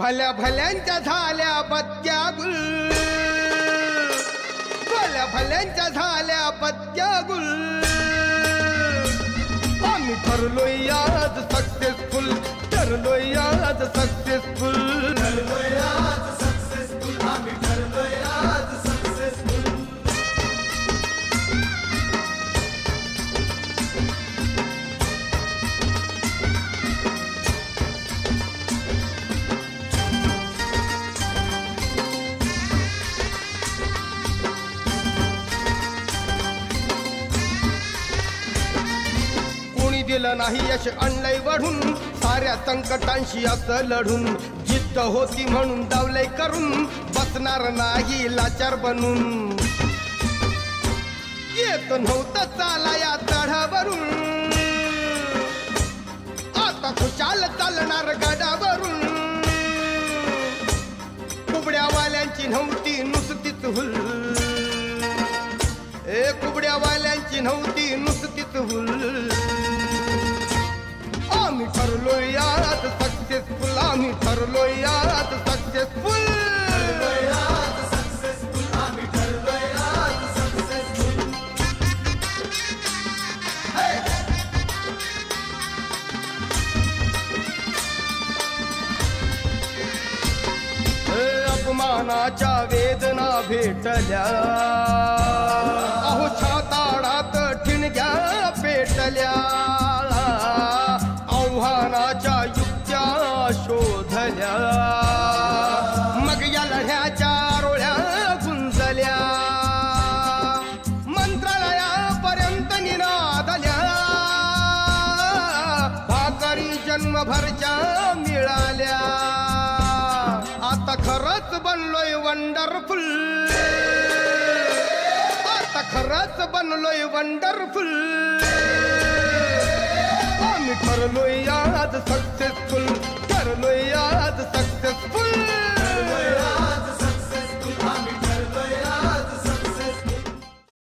भल्या भल्यांच्या झाल्या बत्त्या गुल, भल्या भल्यांच्या झाल्या बत्त्या गुल. आम्ही ठरलोय आज सक्सेसफुल, ठरलोय आज सक्सेसफुल, ठरलोय आज सक्सेसफुल, आम्ही ठरलोय आज सक्सेसफुल. दिलं नाही यश आणलंय वढून, साऱ्या संकटांशी असं लढून. जिद्द होती म्हणून डावलय करून, बसणार नाही लाचार बनून. येत नव्हतं चाला या चढावरून, आता खुशाल चालणार गडावरून. कुबड्यावाल्यांची नव्हती नुसतीच हुल, ए कुबड्यावाल्यांची नव्हती नुसतीच हुल. आम्ही ठरलोय आज सक्सेसफुल, आम्ही ठरलोय आज सक्सेसफुल, ठरलोय आज सक्सेसफुल, आम्ही ठरलोय आज सक्सेसफुल. अपमानाच्या वेदना भेटल्या, अहो छाताडात ठिणग्या पेटल्या. आव्हानाच्या युक्त्या शोधल्या, मग या लढ्याच्या रोळ्या गुंजल्या. मंत्रालयापर्यंत निनादल्या, भाकरी जन्मभरच्या मिळाल्या. आता खरंच बनलोय वंडरफुल, आता खरंच बनलोय वंडरफुल. आम्ही ठरलोय